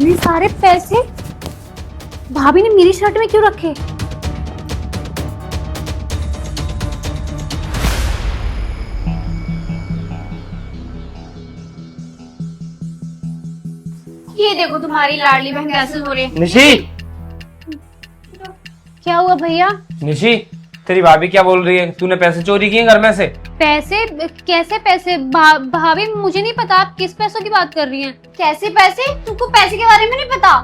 इतने सारे पैसे भाभी ने मेरी शर्ट में क्यों रखे? ये देखो तुम्हारी लाडली बहन कैसे हो रही है। निशी, क्या हुआ भैया? निशी, तेरी भाभी क्या बोल रही है? तूने पैसे चोरी किए घर में से? पैसे? कैसे पैसे? भाभी मुझे नहीं पता, आप किस पैसों की बात कर रही हैं? कैसे पैसे? तुमको पैसे के बारे में नहीं पता?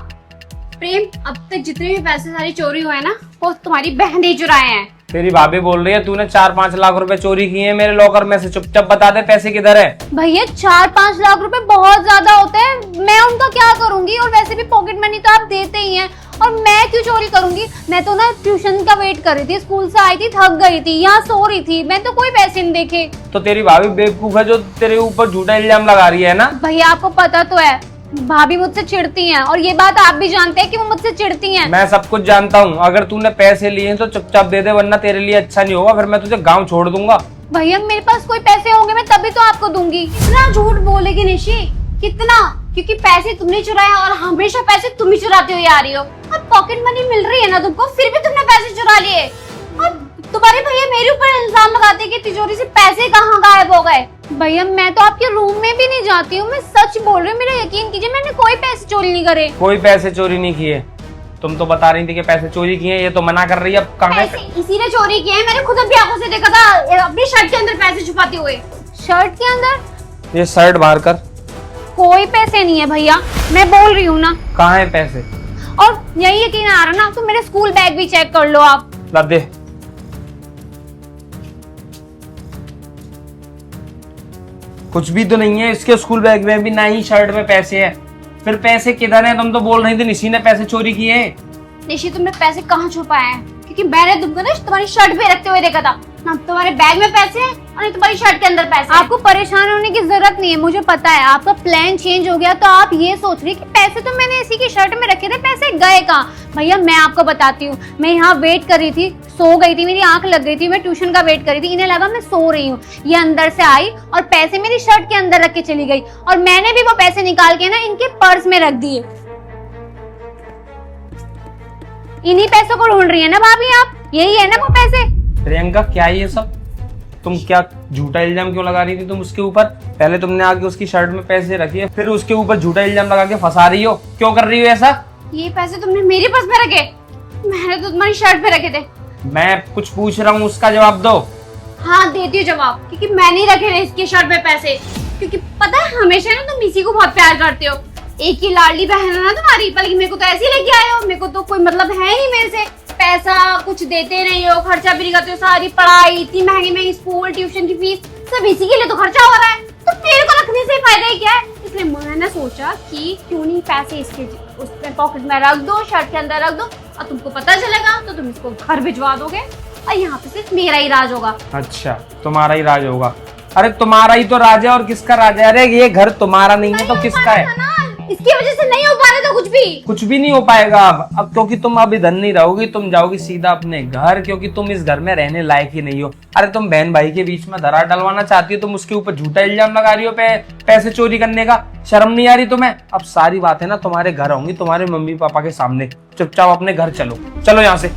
प्रेम, अब तक जितने भी पैसे सारी चोरी हुए हैं ना, वो तुम्हारी बहन ने चुराए हैं। तेरी भाभी बोल रही है तूने 4-5 लाख रुपए चोरी किए हैं मेरे लॉकर में से। चुपचाप बता दे पैसे किधर है। भैया 4-5 लाख रुपए बहुत ज्यादा होते हैं, मैं उनका क्या करूंगी? और वैसे भी पॉकेट मनी तो आप देते ही हैं, और मैं क्यों चोरी करूंगी? मैं तो ना ट्यूशन का वेट कर रही थी, स्कूल से आई थी, थक गई थी, यहाँ सो रही थी, मैं तो कोई पैसे नहीं देखे। तो तेरी भाभी बेवकूफ है जो तेरे ऊपर झूठा इल्जाम लगा रही है ना। भैया आपको पता तो है भाभी मुझसे चिढ़ती हैं, और ये बात आप भी जानते हैं कि वो मुझसे चिढ़ती हैं। मैं सब कुछ जानता हूँ। अगर तूने पैसे लिए हैं तो चुपचाप दे दे, वरना तेरे लिए अच्छा नहीं होगा, फिर मैं तुझे गाँव छोड़ दूंगा। भैया मेरे पास कोई पैसे होंगे मैं तभी तो आपको दूंगी। कितना झूठ बोलेगी निशी, कितना? क्योंकि पैसे तुमने चुराए और हमेशा पैसे तुम ही चुराते हुए आ रही हो। अब पॉकेट मनी मिल रही है ना तुमको, फिर भी तुमने पैसे चुरा लिए। और तुम्हारे भैया मेरे ऊपर इल्जाम लगाते हैं कि तिजोरी से पैसे कहाँ गायब हो गए। भैया मैं तो आपके रूम में भी नहीं जाती हूँ, मैं सच बोल रही हूँ, मेरा यकीन कीजिए, मैंने कोई पैसे चोरी नहीं करे। कोई पैसे चोरी नहीं किए। तुम तो बता रही थी कि पैसे चोरी किए, ये तो मना कर रही है। अब कहाँ पैसे इसी ने चोरी किए हैं, मैंने खुद अपनी आंखों से देखा था अपनी शर्ट के अंदर पैसे छुपाते हुए। शर्ट के अंदर? ये शर्ट बाहर कर। कोई पैसे नहीं है भैया, मैं बोल रही हूँ ना। कहाँ है पैसे? और यही यकीन आ रहा ना तो मेरे स्कूल बैग भी चेक कर लो आप। ला दे। कुछ भी तो नहीं है इसके स्कूल बैग में भी, ना ही शर्ट में पैसे है। फिर पैसे किधर हैं? तुम तो बोल रही थी निशी ने पैसे चोरी किए हैं। निशी तुमने पैसे कहाँ छुपाए हैं? क्योंकि मैंने तुमको ना तुम्हारी शर्ट पे रखते हुए देखा था ना, तुम्हारे बैग में पैसे हैं और नहीं तुम्हारी शर्ट के अंदर पैसे। आपको परेशान होने की जरूरत नहीं है, मुझे पता है आपका प्लान चेंज हो गया, तो आप ये सोच रही कि पैसे तो मैंने इसी की शर्ट में रखे थे, पैसे गए कहाँ? भैया मैं आपको बताती हूँ, मैं यहाँ वेट कर रही थी, सो गई थी, मेरी आंख लग गई थी, मैं ट्यूशन का वेट कर रही थी, इन्हें लगा मैं सो रही हूँ, ये अंदर से आई और पैसे मेरी शर्ट के अंदर रख के चली गई, और मैंने भी वो पैसे निकाल के ना इनके पर्स में रख दिए। इन्हीं पैसों को ढूंढ रही है ना भाभी आप? यही है ना वो पैसे? प्रियंका क्या है ये सब? तुम क्या झूठा इल्जाम क्यों लगा रही थी तुम उसके ऊपर? पहले तुमने आके उसकी शर्ट में पैसे रखे, फिर उसके ऊपर झूठा इल्जाम लगा के फंसा रही हो। क्यों कर रही हो ऐसा? ये पैसे तुमने मेरे पर्स में रखे? मैंने तो तुम्हारी शर्ट पे रखे थे। मैं कुछ पूछ रहा हूँ, उसका जवाब दो। हाँ देती हूँ जवाब, क्योंकि मैंने रखे थे इसकी शर्ट पे पैसे। क्योंकि पता है हमेशा ना तुम इसी को बहुत प्यार करते हो, एक ही लाडली बहन है ना तुम्हारी, बल्कि मेरे को तो ऐसे ही लेके आए हो, मेरे को तो कोई मतलब है नहीं मेरे से, पैसा कुछ देते नहीं हो, खर्चा भी नहीं करते हो, सारी पढ़ाई इतनी महंगी महंगी स्कूल ट्यूशन की फीस सब इसी के लिए तो खर्चा हो रहा है, तो मेरे को रखने से फायदा ही क्या है? इसलिए मैंने सोचा कि क्यों नहीं पैसे इसके उसमें पॉकेट में रख दो, शर्ट के अंदर रख दो, और तुमको पता चलेगा तो तुम इसको घर भिजवा दोगे और यहाँ पे सिर्फ मेरा ही राज होगा। अच्छा तुम्हारा ही राज होगा? अरे तुम्हारा ही तो राज है, और किसका राज है? अरे ये घर तुम्हारा नहीं है तो किसका है? इसकी वजह से नहीं हो पा रहा था कुछ भी नहीं हो पाएगा अब क्योंकि तुम अब इधर नहीं रहोगी, तुम जाओगी सीधा अपने घर, क्योंकि तुम इस घर में रहने लायक ही नहीं हो। अरे तुम बहन भाई के बीच में दरार डलवाना चाहती हो, तुम उसके ऊपर झूठा इल्जाम लगा रही हो पैसे चोरी करने का। शर्म नहीं आ रही तुम्हें? अब सारी बातें ना तुम्हारे घर होंगी, तुम्हारे मम्मी पापा के सामने। चुपचाप अपने घर चलो, चलो यहाँ से।